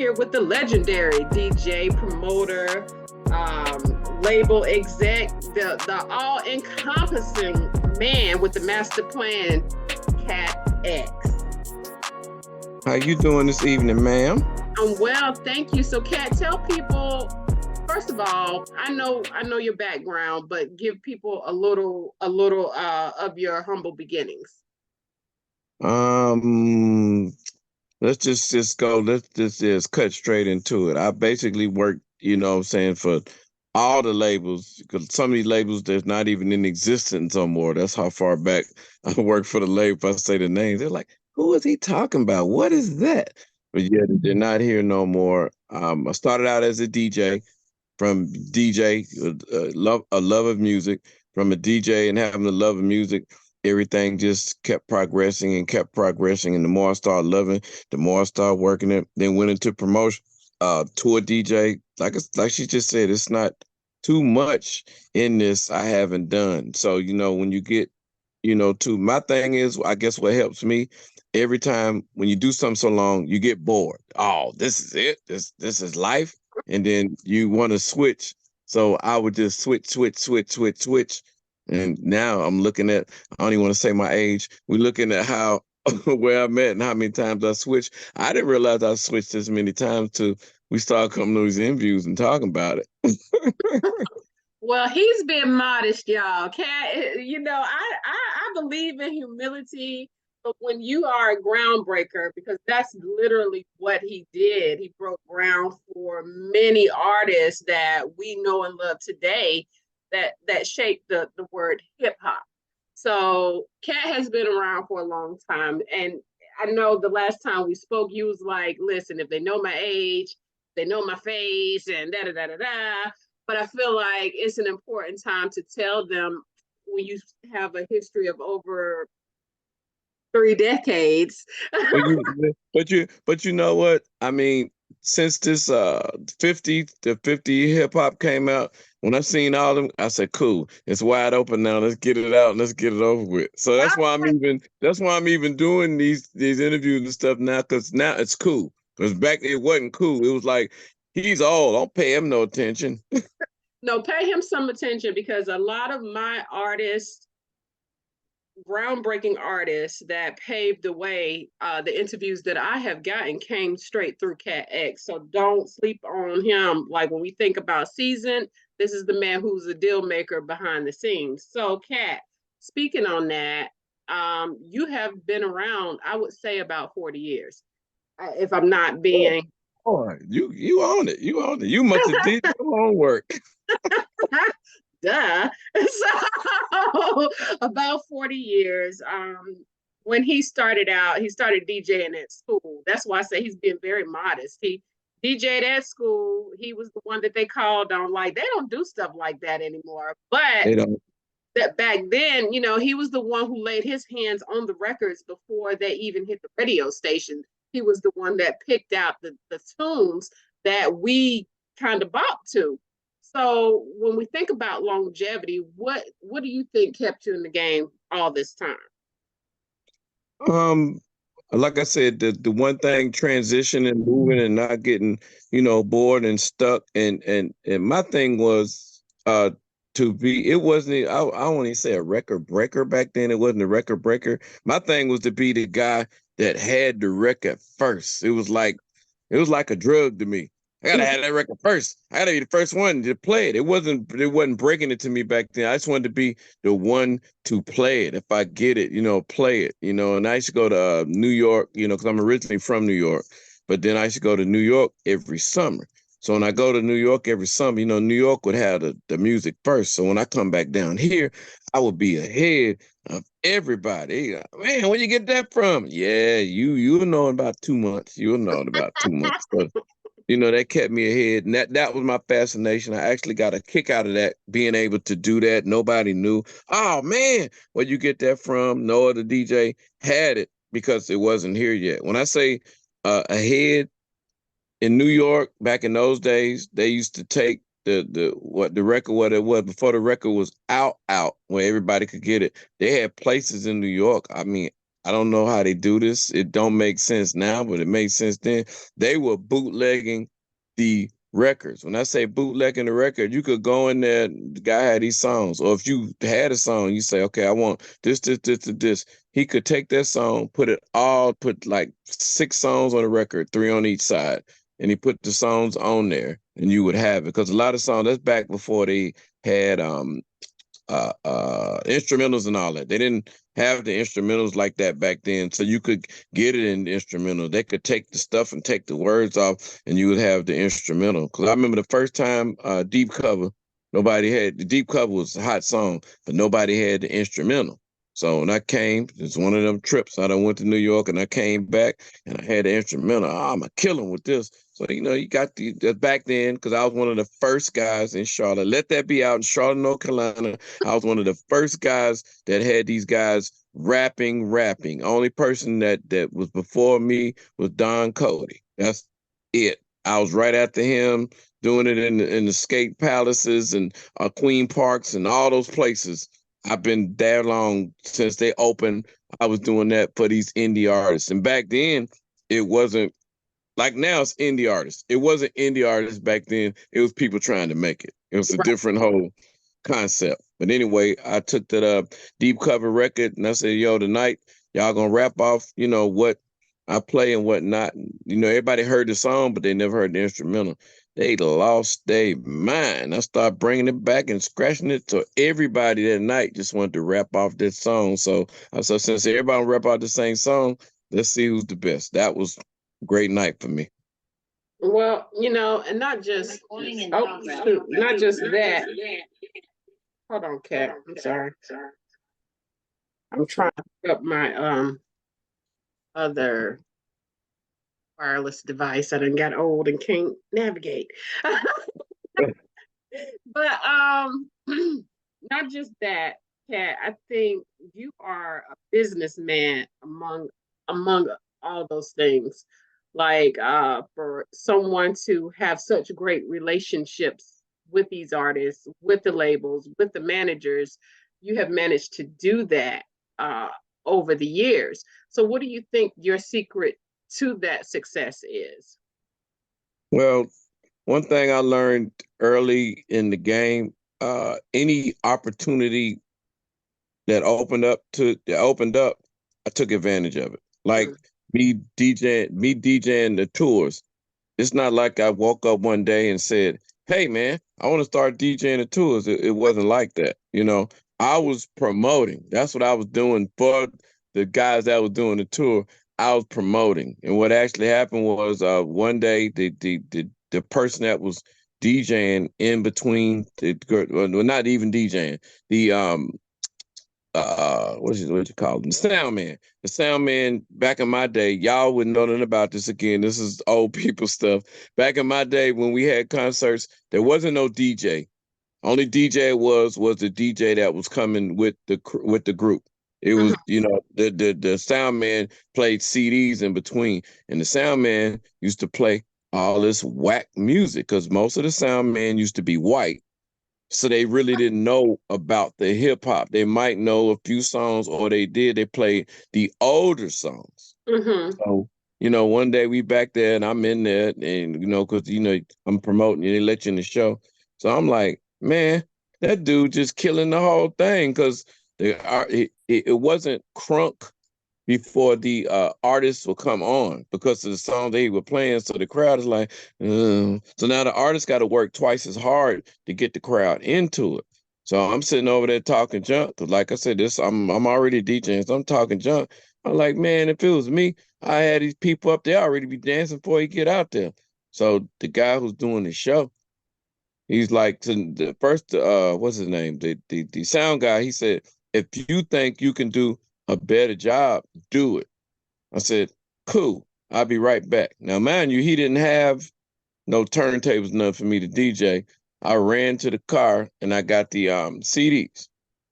here with the legendary DJ, promoter, label exec, the all-encompassing man with the master plan, Cat X. How you doing this evening, ma'am? I'm well, thank you. So, Cat, tell people, first of all, I know your background, but give people a little of your humble beginnings. Let's just go. Let's just cut straight into it. I basically worked, for all the labels, because some of these labels there's not even in existence no more. That's how far back I worked for the label. If I say the names, they're like, "Who is he talking about? What is that?" But yeah, they're not here no more. I started out as a DJ, from DJ, a love of music, from a DJ and having a love of music. Everything just kept progressing and kept progressing. And the more I started loving, the more I started working it. Then went into promotion, tour DJ. Like she just said, it's not too much in this I haven't done. So, when you get, to my thing is, I guess what helps me every time when you do something so long, you get bored. Oh, this is it. This is life. And then you want to switch. So I would just switch. And now I'm looking at, I don't even want to say my age. We're looking at how, where I'm at and how many times I switched. I didn't realize I switched this many times till we started coming to these interviews and talking about it. Well, he's been modest, y'all. Cat, I believe in humility, but when you are a groundbreaker, because that's literally what he did. He broke ground for many artists that we know and love today that shaped the word hip hop. So Cat has been around for a long time. And I know the last time we spoke, you was like, listen, if they know my age, they know my face and da-da-da-da-da. But I feel like it's an important time to tell them when you have a history of over 3 decades. but you know what? I mean, since this 50 hip hop came out, when I seen all of them, I said, cool, it's wide open now. Let's get it out and let's get it over with. So that's why I'm even doing these interviews and stuff now, because now it's cool. Because back it wasn't cool. It was like, he's old. Don't pay him no attention. No, pay him some attention, because a lot of my artists, groundbreaking artists that paved the way, the interviews that I have gotten came straight through Cat X. So don't sleep on him. Like when we think about seasoned, this is the man who's a deal maker behind the scenes. So Cat, speaking on that, you have been around, I would say, about 40 years. If I'm not being... Oh, you own it. You own it. You must have did your homework. Duh. So about 40 years. When he started out, he started DJing at school. That's why I say he's been very modest. He DJed at school. He was the one that they called on. Like, they don't do stuff like that anymore. But they don't. That back then, he was the one who laid his hands on the records before they even hit the radio station. He was the one that picked out the tunes that we kind of bop to. So when we think about longevity, what do you think kept you in the game all this time? Like I said, the one thing, transition and moving and not getting, bored and stuck. And my thing was to be, it wasn't, I don't even say a record breaker back then. It wasn't a record breaker. My thing was to be the guy that had the record first. It was like a drug to me. I gotta have that record first. I gotta be the first one to play it. It wasn't breaking it to me back then. I just wanted to be the one to play it. If I get it, play it. And I used to go to New York, because I'm originally from New York. But then I used to go to New York every summer. So when I go to New York every summer, New York would have the music first. So when I come back down here, I would be ahead of everybody. Man, where you get that from? Yeah, you'll know in about 2 months. You'll know in about 2 months. So, that kept me ahead. And that was my fascination. I actually got a kick out of that, being able to do that. Nobody knew. Oh, man, where you get that from? No other DJ had it because it wasn't here yet. When I say ahead, in New York, back in those days, they used to take the record, what it was before the record was out, where everybody could get it. They had places in New York. I mean, I don't know how they do this. It don't make sense now, but it made sense then. They were bootlegging the records. When I say bootlegging the record, you could go in there, the guy had these songs. Or if you had a song, you say, okay, I want this. He could take that song, put like 6 songs on the record, 3 on each side. And he put the songs on there and you would have it. Because a lot of songs, that's back before they had instrumentals and all that. They didn't have the instrumentals like that back then, so you could get it in the instrumental. They could take the stuff and take the words off, and you would have the instrumental. Because I remember the first time Deep Cover, nobody had the Deep Cover was a hot song, but nobody had the instrumental. So when I came, it's one of them trips. I done went to New York and I came back and I had the instrumental. Oh, I'm gonna kill him with this. So you got the back then because I was one of the first guys in Charlotte. Let that be out in Charlotte, North Carolina. I was one of the first guys that had these guys rapping. Only person that was before me was Don Cody. That's it. I was right after him doing it in the skate palaces and Queen Parks and all those places. I've been there long since they opened. I was doing that for these indie artists. And back then, it wasn't like now it's indie artists. It wasn't indie artists back then. It was people trying to make it. It was a different whole concept. But anyway, I took that deep cover record and I said, yo, tonight, y'all gonna rap off, what I play and what not. Everybody heard the song, but they never heard the instrumental. They lost their mind. I started bringing it back and scratching it to everybody that night just wanted to rap off that song. So I said, since everybody rap out the same song, let's see who's the best. That was a great night for me. Well, and not just not just that. Hold on, Kat. I'm sorry. I'm trying to pick up my other wireless device. I done got old and can't navigate. But not just that, Kat. I think you are a businessman among all those things. Like for someone to have such great relationships with these artists, with the labels, with the managers, you have managed to do that over the years. So what do you think your secret to that success is? Well, one thing I learned early in the game, any opportunity that opened up, I took advantage of it. Like me DJing the tours. It's not like I woke up one day and said, "Hey man, I want to start DJing the tours." It wasn't like that. I was promoting. That's what I was doing for the guys that was doing the tour. I was promoting, and what actually happened was one day the person that was DJing in between well, not even DJing, the what you call him? The sound man. The sound man back in my day, y'all wouldn't know nothing about this again. This is old people stuff. Back in my day when we had concerts, there wasn't no DJ. Only DJ was the DJ that was coming with the group. It was, the sound man played CDs in between, and the sound man used to play all this whack music because most of the sound man used to be white. So they really didn't know about the hip hop. They might know a few songs, or they played the older songs. So, one day we back there and I'm in there and, because, I'm promoting and they let you in the show. So I'm like, man, that dude just killing the whole thing because it wasn't crunk before the artists will come on because of the song they were playing. So the crowd is like, so now the artist got to work twice as hard to get the crowd into it. So I'm sitting over there talking junk. Cause like I said, I'm already DJing, so I'm talking junk. I'm like, man, if it was me, I had these people up there already be dancing before he get out there. So the guy who's doing the show, he's like, to the first, what's his name? The sound guy, he said, if you think you can do a better job, do it. I said, cool, I'll be right back. Now, mind you, he didn't have no turntables, nothing for me to DJ. I ran to the car and I got the CDs.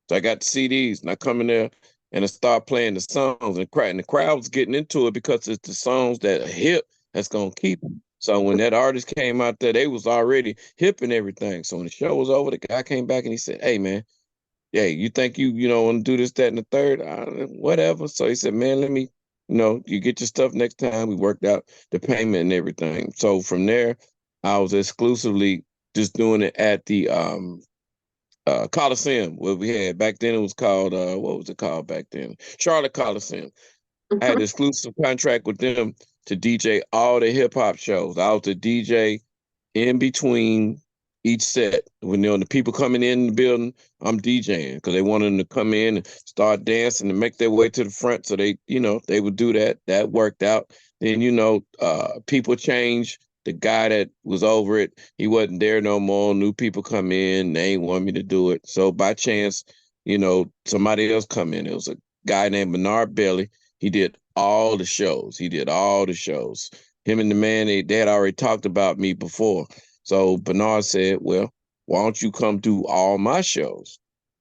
So I got the CDs and I come in there and I start playing the songs and the crowd was getting into it because it's the songs that are hip that's gonna keep them. So when that artist came out there, they was already hip and everything. So when the show was over, the guy came back and he said, "Hey man, hey, you think you know, want to do this, that, and the third? Whatever. So he said, man, let me, you get your stuff next time. We worked out the payment and everything. So from there, I was exclusively just doing it at the Coliseum, what we had back then. It was called what was it called back then? Charlotte Coliseum. I had an exclusive contract with them to DJ all the hip hop shows. I was the DJ in between each set. When the people coming in the building, I'm DJing because they wanted them to come in and start dancing and make their way to the front. So they, they would do that. That worked out. Then, people change. The guy that was over it, he wasn't there no more. New people come in. They ain't want me to do it. So by chance, somebody else come in. It was a guy named Bernard Bailey. He did all the shows. He did all the shows. Him and the man, they had already talked about me before. So Bernard said, well, why don't you come do all my shows?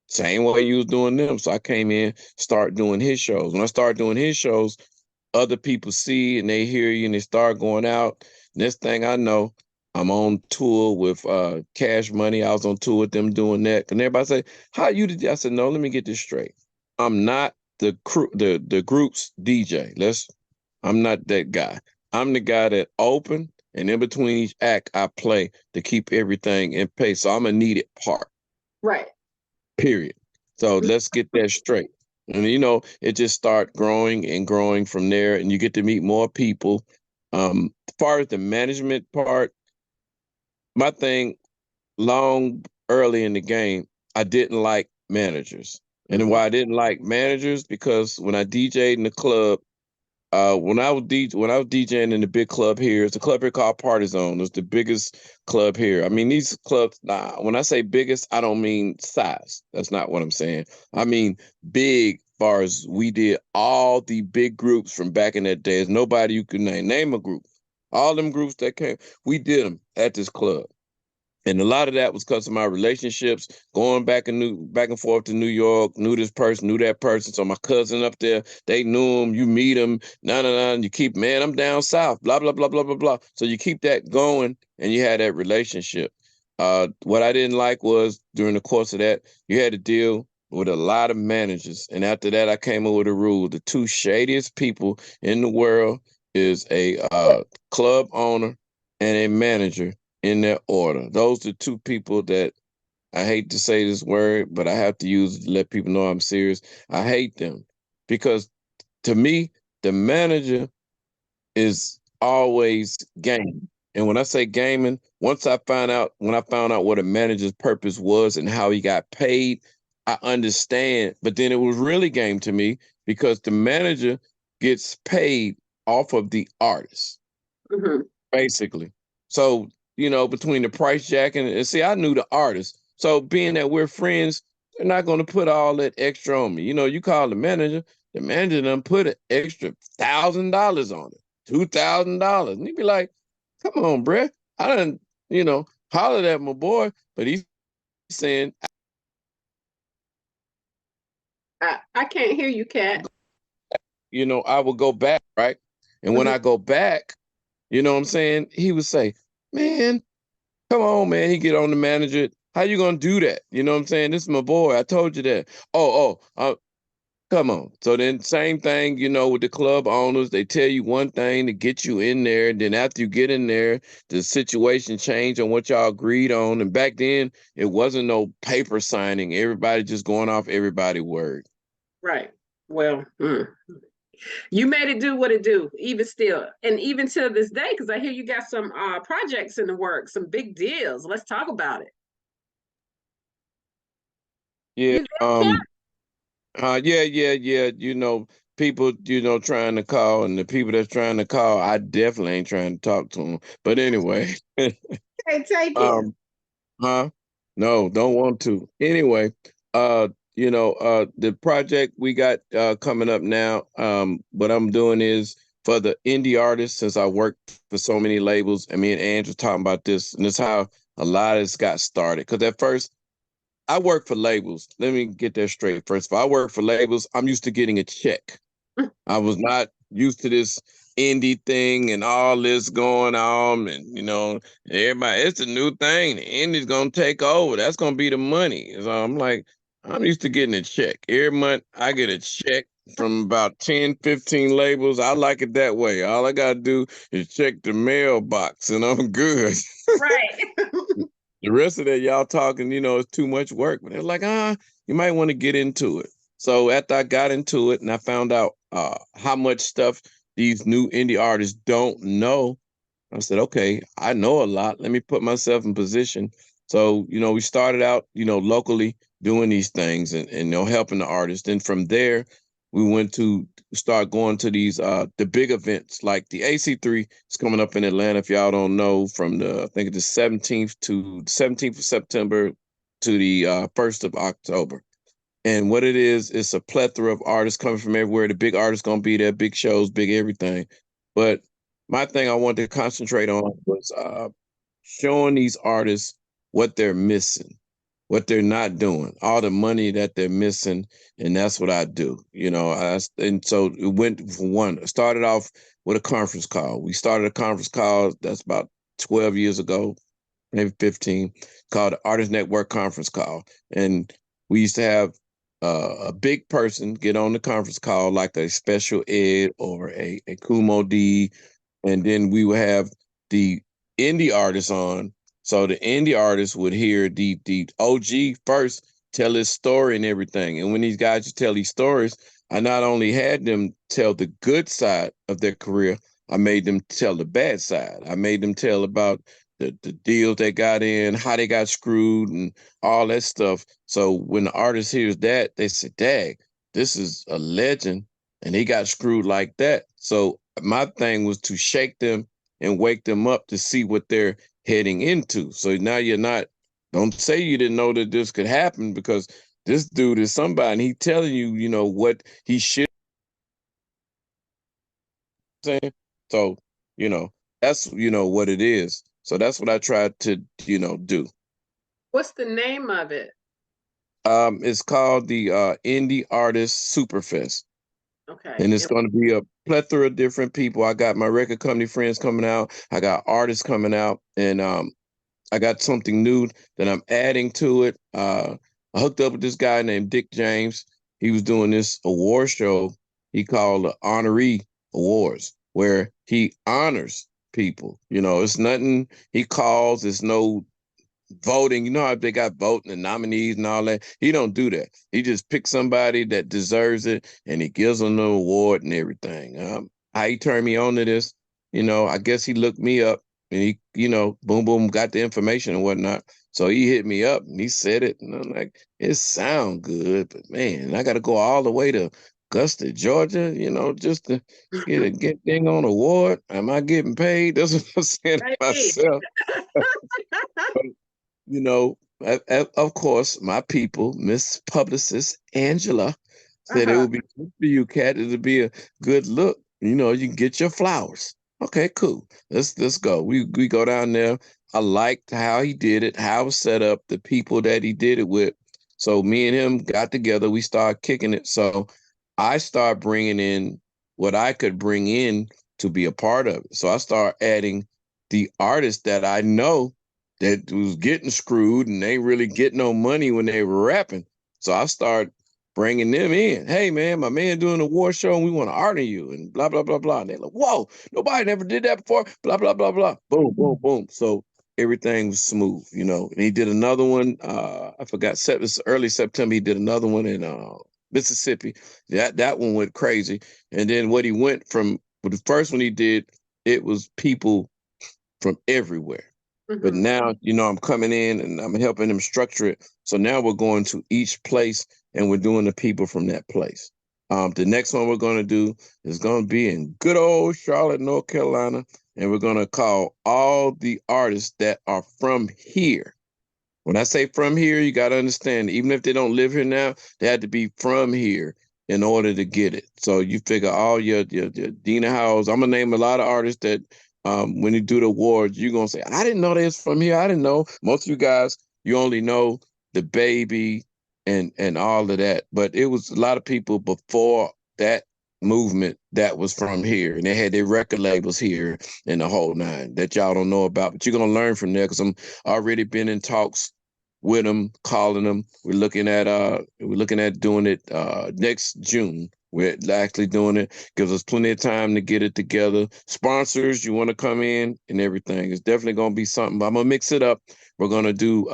Same way you was doing them. So I came in, start doing his shows. When I start doing his shows, other people see and they hear you and they start going out. Next thing I know, I'm on tour with Cash Money. I was on tour with them doing that. And everybody say, how you did that? I said, no, let me get this straight. I'm not the group's DJ. I'm not that guy. I'm the guy that open, and in between each act, I play to keep everything in pace. So I'm a needed part. Right. Period. So let's get that straight. And it just start growing and growing from there, and you get to meet more people. As far as the management part, my thing early in the game, I didn't like managers. And why I didn't like managers, because when I DJ'd in the club, when I was DJing in the big club here, it's a club here called Party Zone. It's the biggest club here. I mean, these clubs, when I say biggest, I don't mean size. That's not what I'm saying. I mean big, far as we did all the big groups from back in that day. There's nobody you can name a group. All them groups that came, we did them at this club. And a lot of that was because of my relationships, going back and forth to New York, knew this person, knew that person. So my cousin up there, they knew him, you meet him, and you keep, man, I'm down south, blah, blah, blah, blah, blah, blah. So you keep that going and you had that relationship. What I didn't like was during the course of that, you had to deal with a lot of managers. And after that, I came up with a rule. The two shadiest people in the world is a club owner and a manager, in that order. Those are two people that, I hate to say this word, but I have to use it to let people know I'm serious. I hate them because, to me, the manager is always gaming. And when I say gaming, when I found out what a manager's purpose was and how he got paid, I understand. But then it was really game to me because the manager gets paid off of the artist, basically. So, between the price jack and see, I knew the artist. So being that we're friends, they're not going to put all that extra on me. You call the manager done put an extra $1,000 on it, $2,000. And he'd be like, come on, bruh. I done, hollered at my boy, but he's saying, I can't hear you, Cat. I will go back, right? And when I go back, you know what I'm saying? He would say, man, come on, man. He get on the manager. How you gonna do that? You know what I'm saying? This is my boy. I told you that. Come on. So then same thing, with the club owners. They tell you one thing to get you in there. And then after you get in there, the situation changed on what y'all agreed on. And back then, it wasn't no paper signing. Everybody just going off everybody's word. Right. Well, you made it do what it do, even still. And even to this day, because I hear you got some projects in the works, some big deals. Let's talk about it. Yeah. Yeah. People, trying to call, and the people that's trying to call, I definitely ain't trying to talk to them. But anyway. Hey, take it. No, don't want to. Anyway, the project we got coming up now, what I'm doing is for the indie artists, since I worked for so many labels, and me and Andrew talking about this, and it's how a lot of this got started. Because at first, I work for labels. Let me get that straight. First of all, I work for labels. I'm used to getting a check. I was not used to this indie thing and all this going on, and everybody, it's a new thing. The indie's gonna take over. That's gonna be the money. So I'm like, I'm used to getting a check. Every month I get a check from about 10, 15 labels. I like it that way. All I gotta do is check the mailbox and I'm good. Right. The rest of that y'all talking, it's too much work. But they're like, you might want to get into it. So after I got into it and I found out how much stuff these new indie artists don't know, I said, okay, I know a lot. Let me put myself in position. So, we started out, locally doing these things and helping the artists. And from there, we went to start going to these the big events like the AC3 is coming up in Atlanta. If y'all don't know, from I think it's the 17th of September to the 1st of October. And what it is, it's a plethora of artists coming from everywhere. The big artists gonna be there, big shows, big everything. But my thing I wanted to concentrate on was showing these artists what they're missing, what they're not doing, all the money that they're missing, and that's what I do. And so it went for one. Started off with a conference call. We started a conference call that's about 12 years ago, maybe 15, called the Artist Network Conference Call, and we used to have a big person get on the conference call, like a special ed or a Kumo D, and then we would have the indie artists on. So the indie artists would hear the OG first tell his story and everything. And when these guys would tell these stories, I not only had them tell the good side of their career, I made them tell the bad side. I made them tell about the deals they got in, how they got screwed, and all that stuff. So when the artist hears that, they say, "Dag, this is a legend, and he got screwed like that." So my thing was to shake them and wake them up to see what they're heading into. So now don't say you didn't know that this could happen, because this dude is somebody and he telling you, what he should say. So, you know, that's, what it is. So that's what I tried to, do. What's the name of it? It's called the Indie Artist Superfest. Okay. And it's going to be a plethora of different people. I got my record company friends coming out. I got artists coming out, and I got something new that I'm adding to it. I hooked up with this guy named Dick James. He was doing this award show he called the Honoree Awards, where he honors people. It's nothing he calls. It's no voting. You know how they got voting and nominees and all that? He don't do that. He just picks somebody that deserves it and he gives them the award and everything. How he turned me on to this, I guess he looked me up and he, boom, boom, got the information and whatnot. So he hit me up and he said it. And I'm like, it sound good, but man, I got to go all the way to Augusta, Georgia, just to get thing on award. Am I getting paid? That's what I'm saying to Right. myself. Of course, my people, Miss Publicist Angela, said it Uh-huh. would be good for you, Cat. It would be a good look. You can get your flowers. Okay, cool. Let's go. We go down there. I liked how he did it, how it was set up, the people that he did it with. So me and him got together. We started kicking it. So I started bringing in what I could bring in to be a part of it. So I started adding the artists that I know that was getting screwed and they ain't really getting no money when they were rapping. So I started bringing them in. Hey, man, my man doing a war show and we want to honor you and blah, blah, blah, blah. And they're like, whoa, nobody never did that before. Blah, blah, blah, blah. Boom, boom, boom. So everything was smooth, And he did another one. I forgot, it's early September. He did another one in Mississippi. That one went crazy. And then what he went from, with the first one he did, it was people from everywhere. But Mhm. now, I'm coming in and I'm helping them structure it. So now we're going to each place and we're doing the people from that place. The next one we're going to do is going to be in good old Charlotte, North Carolina. And we're going to call all the artists that are from here. When I say from here, you got to understand, even if they don't live here now, they had to be from here in order to get it. So you figure all your Dina House. I'm going to name a lot of artists that when you do the awards, you're going to say, I didn't know they was from here. I didn't know. Most of you guys, you only know the baby and all of that. But it was a lot of people before that movement that was from here. And they had their record labels here and the whole nine that y'all don't know about. But you're going to learn from there, because I'm already been in talks with them, calling them. We're looking at doing it next June. We're actually doing it. Gives us plenty of time to get it together. Sponsors, you want to come in and everything. It's definitely gonna be something. But I'm gonna mix it up. We're gonna do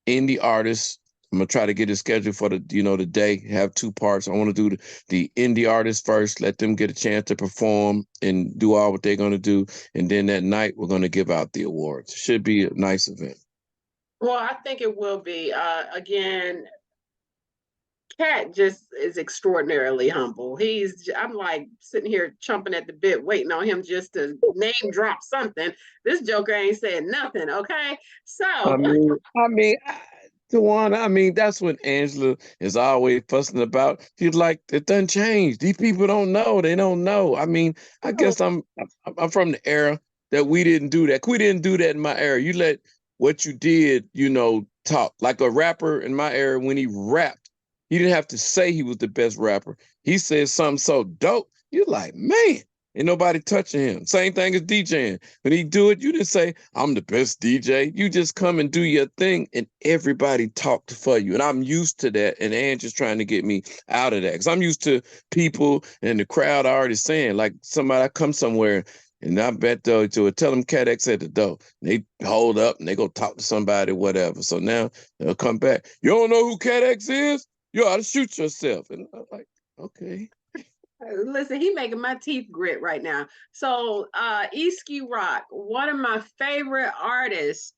indie artists. I'm gonna try to get it scheduled for the the day. Have two parts. I want to do the indie artists first. Let them get a chance to perform and do all what they're gonna do, and then that night we're gonna give out the awards. Should be a nice event. Well, I think it will be. Again, Cat just is extraordinarily humble. I'm like sitting here chomping at the bit, waiting on him just to name drop something. This joker ain't saying nothing, okay? I So, mean, Tawana, that's what Angela is always fussing about. She's like, it doesn't change. These people don't know. They don't know. I guess I'm from the era that we didn't do that. We didn't do that in my era. You let what you did, talk. Like a rapper in my era, when he rapped, he didn't have to say he was the best rapper. He said something so dope. You're like, man, ain't nobody touching him. Same thing as DJing. When he do it, you didn't say, I'm the best DJ. You just come and do your thing and everybody talked for you. And I'm used to that. And Ann just trying to get me out of that. Because I'm used to people and the crowd already saying, like somebody I come somewhere and I bet though to tell them Cat X at the door. They hold up and they go talk to somebody, whatever. So now they'll come back. You don't know who Cat X is? You ought to shoot yourself. And I'm like, okay. listen, he making my teeth grit right now. So, ESQ Rock, one of my favorite artists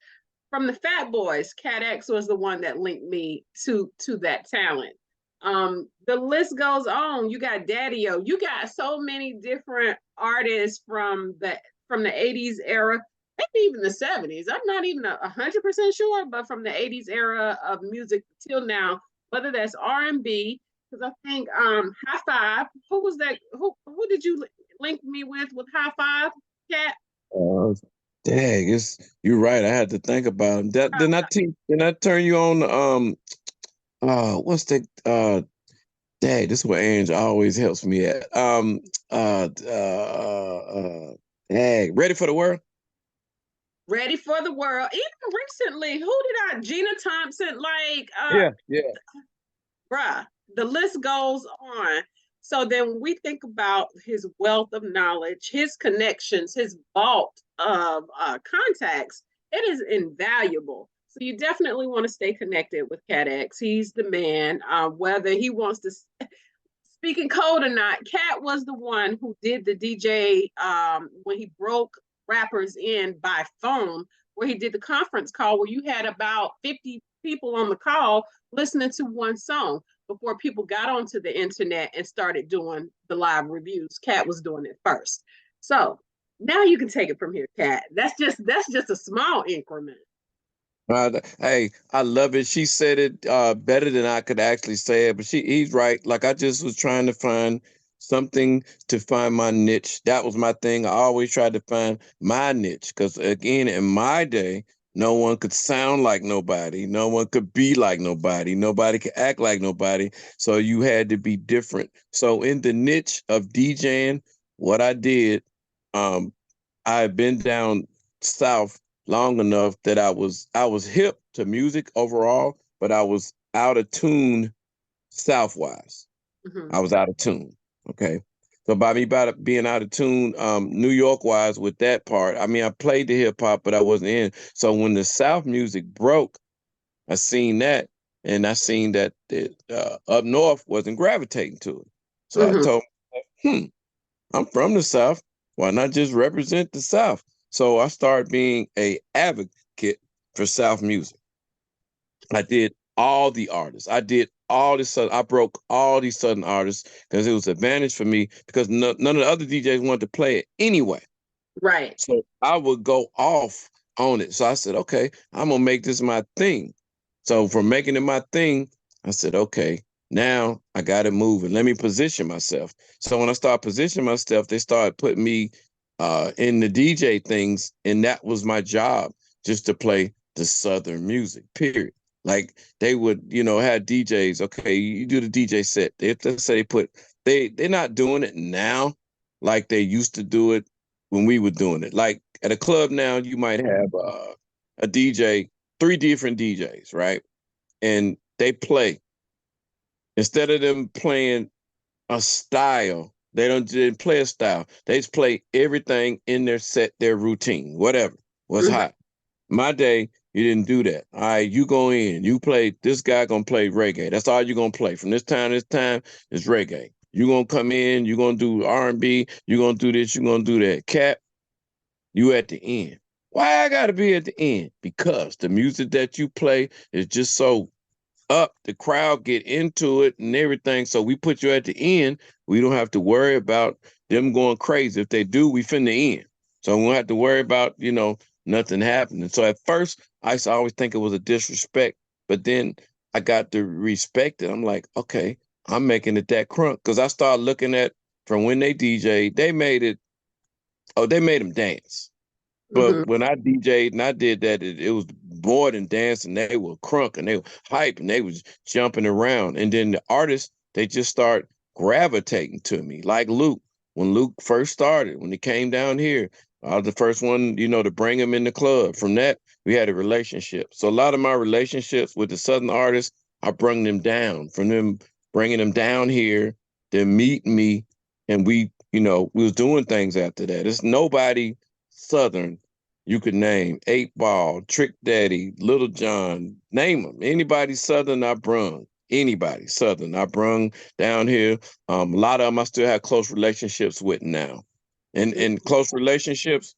from the Fat Boys. Cat X was the one that linked me to that talent. The list goes on. You got Daddy-O. You got so many different artists from the 80s era, maybe even the 70s. I'm not even 100% sure, but from the 80s era of music till now, whether that's R&B, because I think High Five. Who was that? Who did you link me with High Five, Cat? Uh, Dang, you're right. I had to think about it. Didn't I turn you on what's that dang, this is where Ange always helps me at. Dang, Ready for the World? Ready for the World. Even recently, who did Gina Thompson, like Yeah. bruh, the list goes on. So then when we think about his wealth of knowledge, his connections, his vault of contacts, it is invaluable. So you definitely want to stay connected with Cat X. He's the man. Whether he wants to speak in code or not, Cat was the one who did the DJ when he broke rappers in by phone, where he did the conference call where you had about 50 people on the call listening to one song before people got onto the internet and started doing the live reviews. Cat was doing it first. So now you can take it from here, Cat. That's just a small increment. Hey, I love it. She said it better than I could actually say it, but he's right. Like I just was trying to find something to find my niche. That was my thing. I always tried to find my niche because again, in my day, no one could sound like nobody. No one could be like nobody. Nobody could act like nobody. So you had to be different. So in the niche of DJing, what I did, um, I had been down south long enough that I was hip to music overall, but I was out of tune southwise. Mhm. I was out of tune. Okay. So by being out of tune, New York wise with that part, I played the hip hop, but I wasn't in. So when the South music broke, I seen that, and I seen that up north wasn't gravitating to it. So I Mhm. told myself, I'm from the South. Why not just represent the South? So I started being a advocate for South music. I did all the artists. I did all this. I broke all these Southern artists because it was an advantage for me because none of the other DJs wanted to play it anyway. Right. So I would go off on it. So I said, okay, I'm gonna make this my thing. So from making it my thing, I said, okay, now I got to move and let me position myself. So when I start positioning myself, they started putting me in the DJ things, and that was my job, just to play the Southern music. Period. Like they would, have DJs. Okay, you do the DJ set. Let's say they're not doing it now like they used to do it when we were doing it. Like at a club now, you might have a DJ three different DJs, right? And they play. Instead of them playing a style, didn't play a style. They just play everything in their set, their routine, whatever was Mhm. hot. My day, you didn't do that. All right, you go in, you play, this guy gonna play reggae. That's all you're gonna play. From this time to this time, it's reggae. You're gonna come in, you're gonna do R&B, you're gonna do this, you're gonna do that. Cap, you at the end. Why I gotta be at the end? Because the music that you play is just so up, the crowd get into it and everything. So we put you at the end. We don't have to worry about them going crazy. If they do, we finna end. So we don't have to worry about, nothing happening. So at first, I used to always think it was a disrespect, but then I got to respect it. I'm like, okay, I'm making it that crunk. Because I started looking at from when they DJ, they made them dance. But Mhm. when I DJ'd and I did that, it was more than dancing. They were crunk and they were hype and they was jumping around. And then the artists, they just start gravitating to me. Like Luke, when Luke first started, when he came down here, I was the first one, to bring him in the club. From that, we had a relationship. So a lot of my relationships with the Southern artists, I brung them down. From them bringing them down here, them meeting me, and we was doing things after that. It's nobody Southern you could name. 8 Ball, Trick Daddy, Little John, name them. Anybody Southern I brung. Anybody Southern I brung down here. A lot of them I still have close relationships with now. And in close relationships,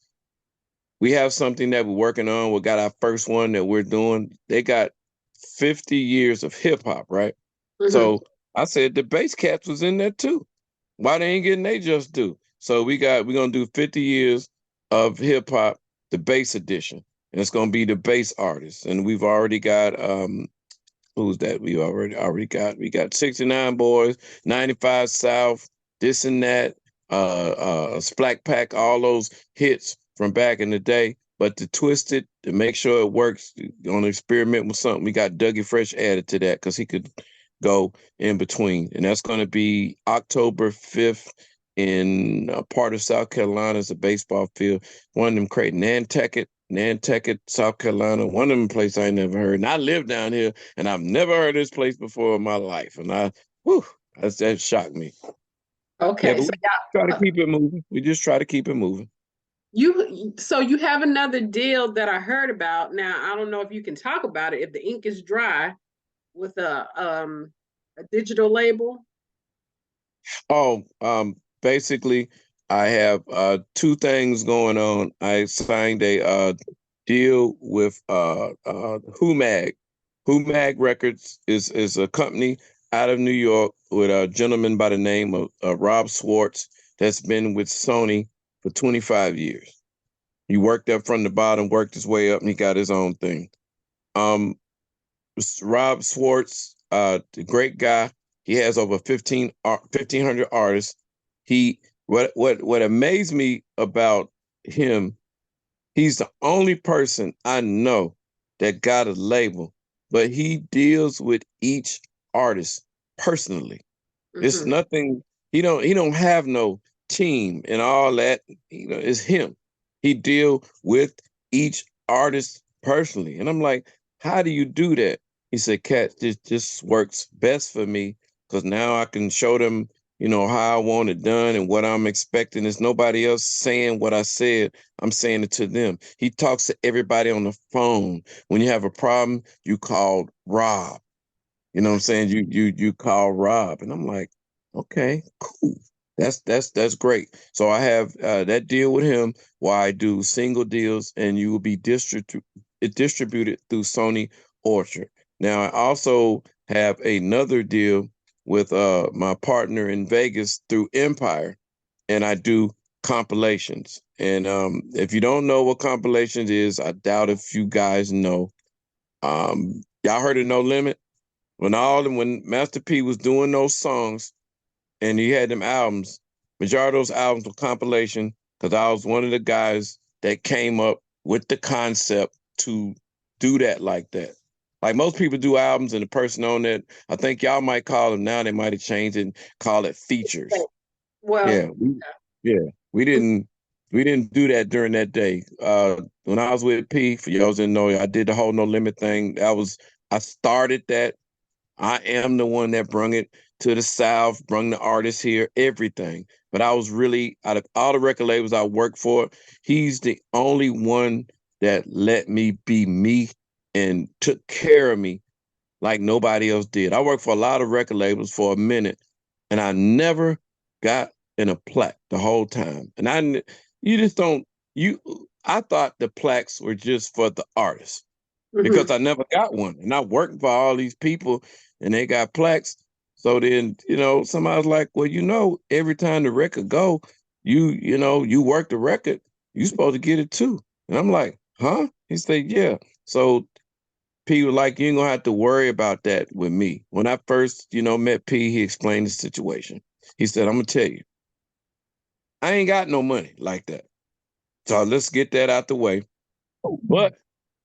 we have something that we're working on. We got our first one that we're doing. They got 50 years of hip hop, right? Mhm. So I said the bass cats was in there too. Why they ain't getting they just do? So we're gonna do 50 years of hip hop, the bass edition. And it's gonna be the bass artists. And we've already got who's that? We got 69 Boys, 95 South, this and that, Splack Pack, all those hits from back in the day. But to twist it, to make sure it works, on experiment with something, we got Dougie Fresh added to that because he could go in between. And that's going to be October 5th in a part of South Carolina. It's a baseball field. One of them creating Nantucket, South Carolina. One of them places I ain't never heard. And I live down here and I've never heard this place before in my life. And that shocked me. Yeah, Okay, but so we try to keep it moving. We just try to keep it moving. you have another deal that I heard about. Now, I don't know if you can talk about it if the ink is dry with a digital label. Oh, basically, I have two things going on. I signed a deal with WhoMag. WhoMag Records is a company out of New York with a gentleman by the name of Rob Swartz that's been with Sony for 25 years. He worked up from the bottom, worked his way up, and he got his own thing. Um, Rob Swartz, the great guy. He has over 1,500 artists. What amazed me about him, he's the only person I know that got a label, but he deals with each artist personally. It's Hmm. nothing. He don't have no team and all that. It's him. He deal with each artist personally, and I'm like, how do you do that? He said, "Cat, this works best for me because now I can show them, how I want it done and what I'm expecting. Is nobody else saying what I said. I'm saying it to them. He talks to everybody on the phone. When you have a problem, you call Rob. You know what I'm saying? You call Rob, and I'm like, okay, cool. That's great. So I have that deal with him where I do single deals, and you will be distributed through Sony Orchard. Now I also have another deal with my partner in Vegas through Empire, and I do compilations. And if you don't know what compilations is, I doubt if you guys know. Y'all heard of No Limit? When Master P was doing those songs and he had them albums, majority of those albums were compilation because I was one of the guys that came up with the concept to do that like that. Like most people do albums and the person on it, I think y'all might call them now, they might have changed it and call it features. Well, Yeah, we didn't. We didn't do that during that day. When I was with P, for y'all didn't know, I did the whole No Limit thing. I started that. I am the one that brung it to the South, brung the artists here, everything. But I was really, out of all the record labels I worked for, he's the only one that let me be me and took care of me like nobody else did. I worked for a lot of record labels for a minute, and I never got in a plaque the whole time. And you just don't, I thought the plaques were just for the artists because I never got one. And I worked for all these people and they got plaques. So then, somebody's like, well, every time the record go, you work the record, you supposed to get it too. And I'm like, huh? He said, yeah. So P was like, you ain't gonna have to worry about that with me. When I first, met P, he explained the situation. He said, I'm gonna tell you, I ain't got no money like that. So let's get that out the way. But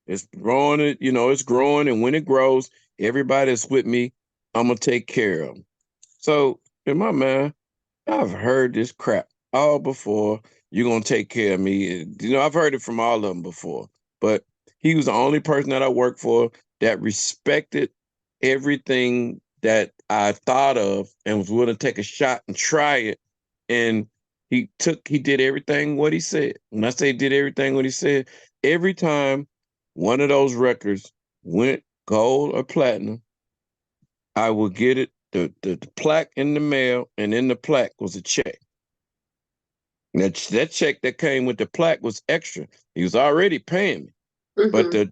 it's growing, it's growing. And when it grows, everybody that's with me, I'm gonna take care of them. So in my mind, I've heard this crap all before. You're gonna take care of me. I've heard it from all of them before. But he was the only person that I worked for that respected everything that I thought of and was willing to take a shot and try it. And he did everything what he said. When I say did everything what he said, every time one of those records went gold or platinum, I would get it, the plaque in the mail, and in the plaque was a check. That check that came with the plaque was extra. He was already paying me. But the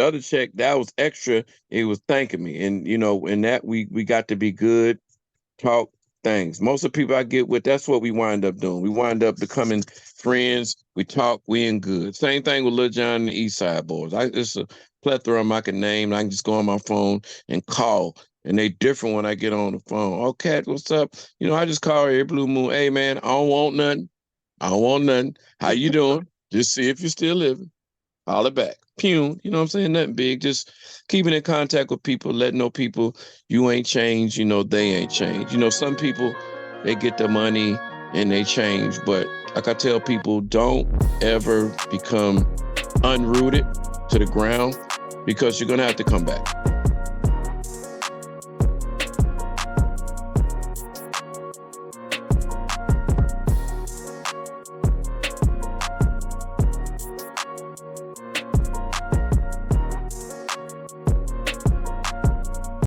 other check, that was extra. He was thanking me. And, in that we got to be good, talk things. Most of the people I get with, that's what we wind up doing. We wind up becoming friends. We talk, we in good. Same thing with Lil Jon and the East Side Boys. It's a plethora of them I can name. I can just go on my phone and call. And they different when I get on the phone. Oh, Cat, what's up? I just call her every blue moon. Hey, man, I don't want nothing. I don't want nothing. How you doing? Just see if you're still living. Holler back. Pew. You know what I'm saying? Nothing big. Just keeping in contact with people, letting know people you ain't changed, they ain't changed. Some people, they get the money and they change. But like I tell people, don't ever become unrooted to the ground because you're going to have to come back.